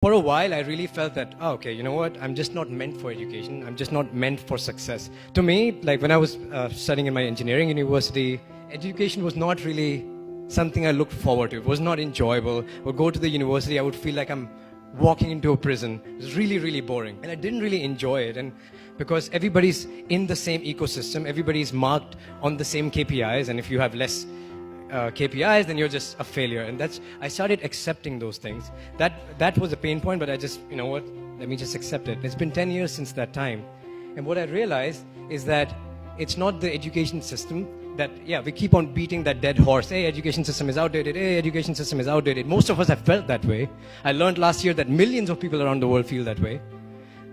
for a while, I really felt that, oh, okay, you know what? I'm just not meant for education. I'm just not meant for success. To me, like when I was studying in my engineering university, education was not really something I looked forward to. It was not enjoyable. I would go to the university, I would feel like I'm walking into a prison. It was really, really boring. And I didn't really enjoy it. And because everybody's in the same ecosystem, everybody's marked on the same KPIs. And if you have less KPIs, then you're just a failure. And I started accepting those things. That was a pain point, but I just, you know what, let me just accept it. It's been 10 years since that time. And what I realized is that it's not the education system that, yeah, we keep on beating that dead horse. Hey, education system is outdated. Hey, education system is outdated. Most of us have felt that way. I learned last year that millions of people around the world feel that way.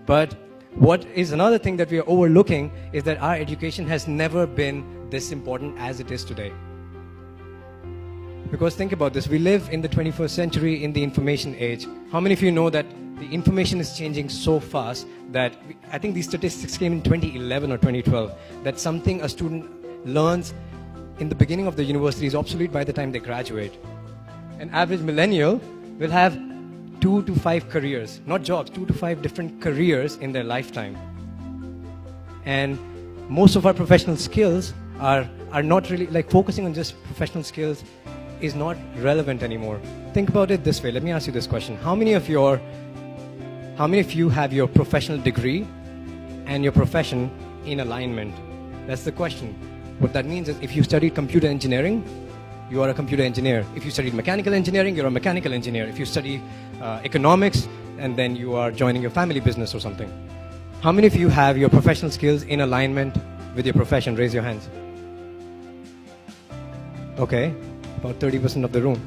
But what is another thing that we are overlooking is that our education has never been this important as it is today. Because think about this, we live in the 21st century in the information age. How many of you know that the information is changing so fast that, I think these statistics came in 2011 or 2012, that something a student learns in the beginning of the university is obsolete by the time they graduate. An average millennial will have 2 to 5 careers, not jobs, 2 to 5 different careers in their lifetime. And most of our professional skills are not really, like focusing on just professional skills is not relevant anymore. Think about it this way. Let me ask you this question. How many of you have your professional degree and your profession in alignment? That's the question. What that means is if you studied computer engineering, you are a computer engineer. If you studied mechanical engineering, you're a mechanical engineer. If you study economics, and then you are joining your family business or something. How many of you have your professional skills in alignment with your profession? Raise your hands. Okay. About 30% of the room.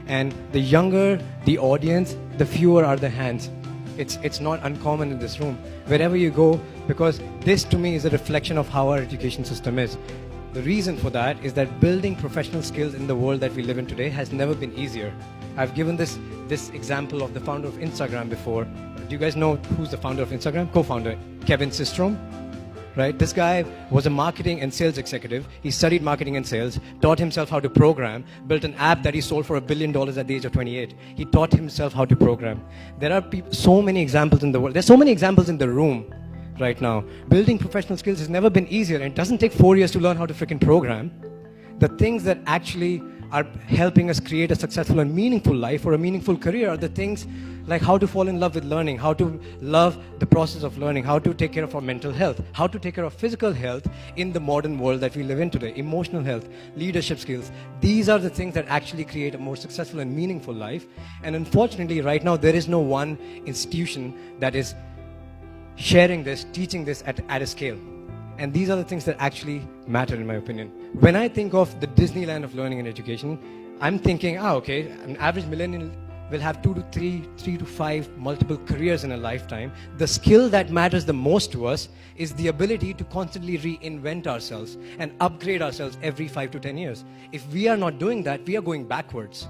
And the younger the audience, the fewer are the hands. It's not uncommon in this room. Wherever you go, because this to me is a reflection of how our education system is. The reason for that is that building professional skills in the world that we live in today has never been easier. I've given this example of the founder of Instagram before. Do you guys know who's the founder of Instagram? Co-founder, Kevin Systrom. Right? This guy was a marketing and sales executive. He studied marketing and sales, taught himself how to program, built an app that he sold for $1 billion at the age of 28. He taught himself how to program. There are so many examples in the world. There's so many examples in the room right now. Building professional skills has never been easier, and it doesn't take 4 years to learn how to freaking program. The things that actually are helping us create a successful and meaningful life or a meaningful career are the things like how to fall in love with learning, how to love the process of learning, how to take care of our mental health, how to take care of physical health in the modern world that we live in today, emotional health, leadership skills. These are the things that actually create a more successful and meaningful life. And unfortunately, right now, there is no one institution that is sharing this, teaching this at a scale. And these are the things that actually matter, in my opinion. When I think of the Disneyland of learning and education, I'm thinking, okay, an average millennial will have 3 to 5 multiple careers in a lifetime. The skill that matters the most to us is the ability to constantly reinvent ourselves and upgrade ourselves every 5 to 10 years. If we are not doing that, we are going backwards.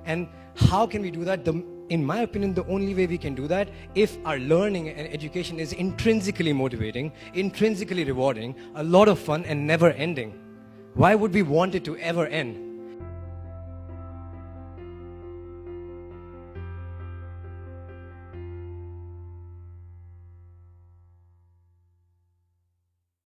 And how can we do that? In my opinion, the only way we can do that if our learning and education is intrinsically motivating, intrinsically rewarding, a lot of fun and never ending. Why would we want it to ever end?